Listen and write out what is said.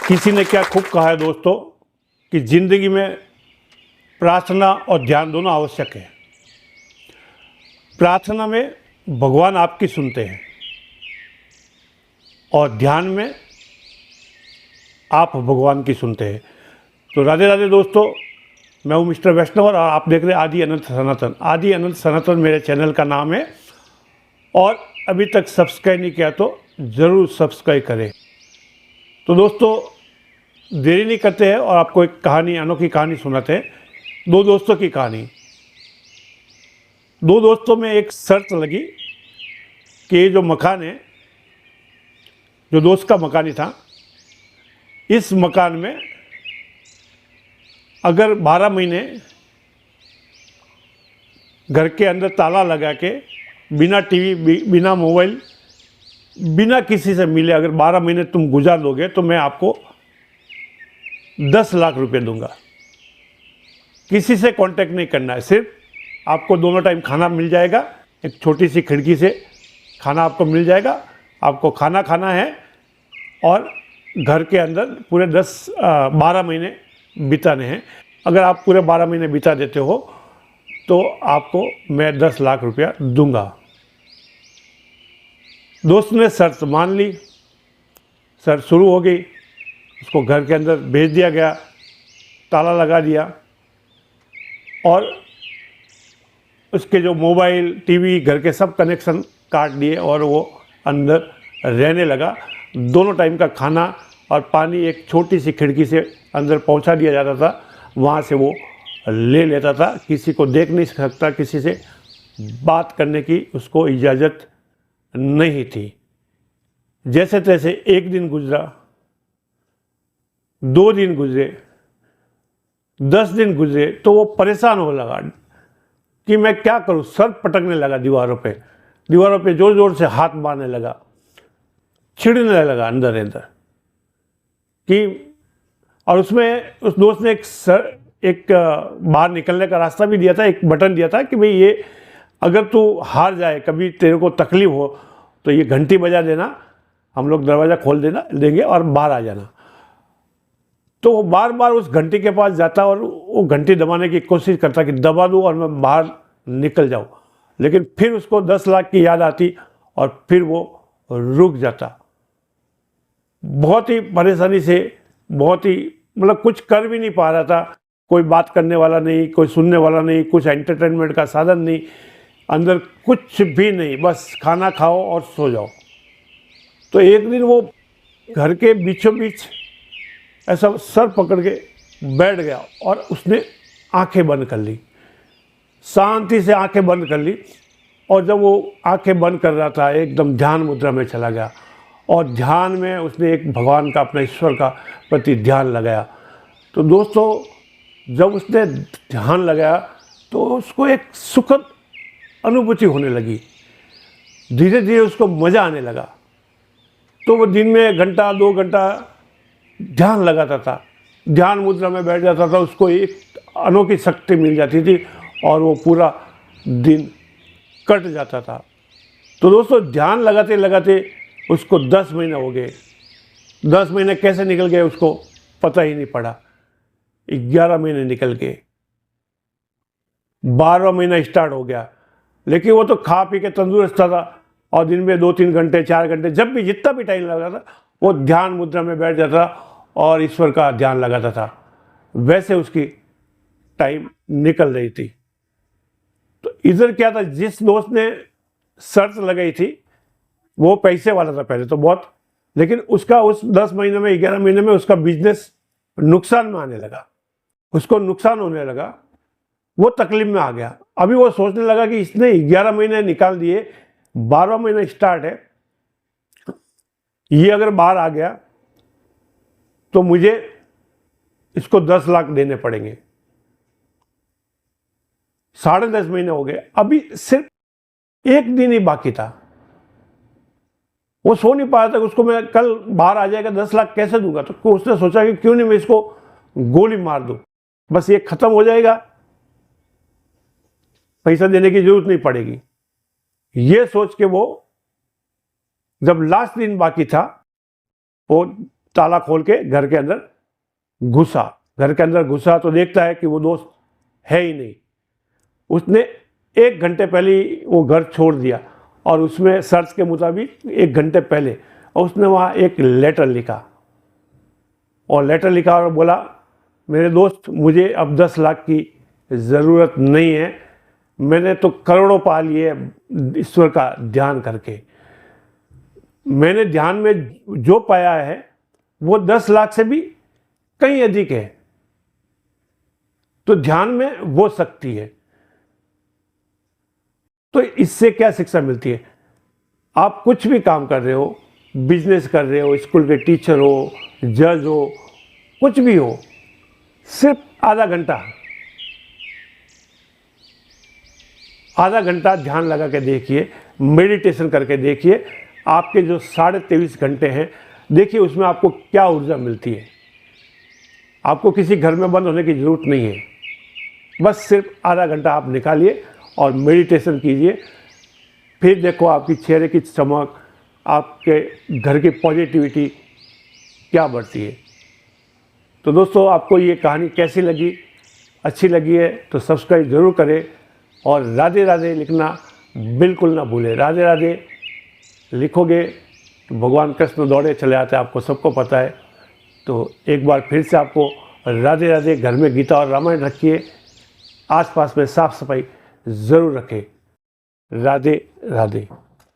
किसी ने क्या खूब कहा है दोस्तों कि जिंदगी में प्रार्थना और ध्यान दोनों आवश्यक है। प्रार्थना में भगवान आपकी सुनते हैं और ध्यान में आप भगवान की सुनते हैं। तो राधे राधे दोस्तों, मैं हूँ मिस्टर वैष्णव और आप देख रहे हैं आदि अनंत सनातन। आदि अनंत सनातन मेरे चैनल का नाम है और अभी तक सब्सक्राइब नहीं किया तो ज़रूर सब्सक्राइब करें। तो दोस्तों देरी नहीं करते हैं और आपको एक कहानी, अनोखी कहानी सुनाते हैं। दो दोस्तों की कहानी। दो दोस्तों में एक शर्त लगी कि ये जो मकान है, जो दोस्त का मकान ही था, इस मकान में अगर 12 महीने घर के अंदर ताला लगा के बिना टीवी, बिना मोबाइल, बिना किसी से मिले अगर 12 महीने तुम गुजार दोगे तो मैं आपको 10 लाख रुपए दूंगा। किसी से कांटेक्ट नहीं करना है, सिर्फ आपको दोनों टाइम खाना मिल जाएगा। एक छोटी सी खिड़की से खाना आपको मिल जाएगा। आपको खाना खाना है और घर के अंदर पूरे 12 महीने बिताने हैं। अगर आप पूरे 12 महीने बिता देते हो तो आपको मैं 10 लाख रुपया दूंगा। दोस्त ने शर्त मान ली। शर्त शुरू हो गई। उसको घर के अंदर भेज दिया गया, ताला लगा दिया और उसके जो मोबाइल, टीवी, घर के सब कनेक्शन काट दिए और वो अंदर रहने लगा। दोनों टाइम का खाना और पानी एक छोटी सी खिड़की से अंदर पहुंचा दिया जाता था, वहाँ से वो ले लेता था। किसी को देख नहीं सकता, किसी से बात करने की उसको इजाज़त नहीं थी। जैसे तैसे एक दिन गुजरा, 2 दिन गुजरे, 10 दिन गुजरे तो वो परेशान होने लगा कि मैं क्या करूं। सर पटकने लगा दीवारों पे जोर जोर से हाथ मारने लगा, छिड़ने लगा अंदर अंदर कि। और उसमें उस दोस्त ने एक बाहर निकलने का रास्ता भी दिया था, एक बटन दिया था कि भाई ये अगर तू हार जाए, कभी तेरे को तकलीफ हो तो ये घंटी बजा देना, हम लोग दरवाज़ा खोल देंगे और बाहर आ जाना। तो वो बार बार उस घंटी के पास जाता और वो घंटी दबाने की कोशिश करता कि दबा दूँ और मैं बाहर निकल जाऊँ, लेकिन फिर उसको 10 लाख की याद आती और फिर वो रुक जाता। बहुत ही परेशानी से, बहुत ही मतलब कुछ कर भी नहीं पा रहा था। कोई बात करने वाला नहीं, कोई सुनने वाला नहीं, कुछ एंटरटेनमेंट का साधन नहीं, अंदर कुछ भी नहीं, बस खाना खाओ और सो जाओ। तो एक दिन वो घर के बीचों बीच ऐसा सर पकड़ के बैठ गया और उसने आंखें बंद कर ली, शांति से आंखें बंद कर ली। और जब वो आंखें बंद कर रहा था एकदम ध्यान मुद्रा में चला गया और ध्यान में उसने एक भगवान का, अपने ईश्वर का प्रति ध्यान लगाया। तो दोस्तों जब उसने ध्यान लगाया तो उसको एक सुखद अनुभूति होने लगी। धीरे धीरे उसको मज़ा आने लगा। तो वो दिन में 1 घंटा 2 घंटा ध्यान लगाता था, ध्यान मुद्रा में बैठ जाता था। उसको एक अनोखी शक्ति मिल जाती थी और वो पूरा दिन कट जाता था। तो दोस्तों ध्यान लगाते लगाते उसको 10 महीने हो गए। 10 महीने कैसे निकल गए उसको पता ही नहीं पड़ा। 11 महीने निकल गए, 12वां महीना स्टार्ट हो गया। लेकिन वो तो खा पी के तंदुरुस्त था और दिन में 2-3 घंटे 4 घंटे जब भी जितना भी टाइम लगा था वो ध्यान मुद्रा में बैठ जाता और ईश्वर का ध्यान लगाता था। वैसे उसकी टाइम निकल रही थी। तो इधर क्या था, जिस दोस्त ने शर्त लगाई थी वो पैसे वाला था पहले तो बहुत, लेकिन उसका उस 10 महीने में, 11 महीने में उसका बिजनेस नुकसान में आने लगा। उसको नुकसान होने लगा, वो तकलीफ में आ गया। अभी वो सोचने लगा कि इसने 11 महीने निकाल दिए, 12वां महीना स्टार्ट है, ये अगर बाहर आ गया तो मुझे इसको 10 लाख देने पड़ेंगे। 10.5 महीने हो गए, अभी सिर्फ 1 दिन ही बाकी था। वो सो नहीं पाया था, उसको मैं कल बाहर आ जाएगा 10 लाख कैसे दूंगा। तो उसने सोचा कि क्यों नहीं मैं इसको गोली मार दूं, बस ये खत्म हो जाएगा, पैसा देने की जरूरत नहीं पड़ेगी। ये सोच के वो जब लास्ट दिन बाकी था वो ताला खोल के घर के अंदर घुसा तो देखता है कि वो दोस्त है ही नहीं। उसने 1 घंटे पहले ही वो घर छोड़ दिया और उसमें सर्च के मुताबिक 1 घंटे पहले उसने वहाँ एक लेटर लिखा और बोला, मेरे दोस्त, मुझे अब 10 लाख की ज़रूरत नहीं है, मैंने तो करोड़ों पा लिए ईश्वर का ध्यान करके। मैंने ध्यान में जो पाया है वो 10 लाख से भी कहीं अधिक है। तो ध्यान में वो शक्ति है। तो इससे क्या शिक्षा मिलती है? आप कुछ भी काम कर रहे हो, बिजनेस कर रहे हो, स्कूल के टीचर हो, जज हो, कुछ भी हो, सिर्फ आधा घंटा ध्यान लगा के देखिए, मेडिटेशन करके देखिए। आपके जो 23.5 घंटे हैं, देखिए उसमें आपको क्या ऊर्जा मिलती है। आपको किसी घर में बंद होने की ज़रूरत नहीं है। बस सिर्फ आधा घंटा आप निकालिए और मेडिटेशन कीजिए। फिर देखो आपकी चेहरे की चमक, आपके घर की पॉजिटिविटी क्या बढ़ती है। तो दोस्तों, आपको ये कहानी कैसी लगी? अच्छी लगी है तो सब्सक्राइब ज़रूर करें और राधे राधे लिखना बिल्कुल ना भूलें। राधे राधे लिखोगे तो भगवान कृष्ण दौड़े चले आते हैं, आपको सबको पता है। तो एक बार फिर से आपको राधे राधे। घर में गीता और रामायण रखिए, आसपास में साफ सफाई ज़रूर रखें। राधे राधे।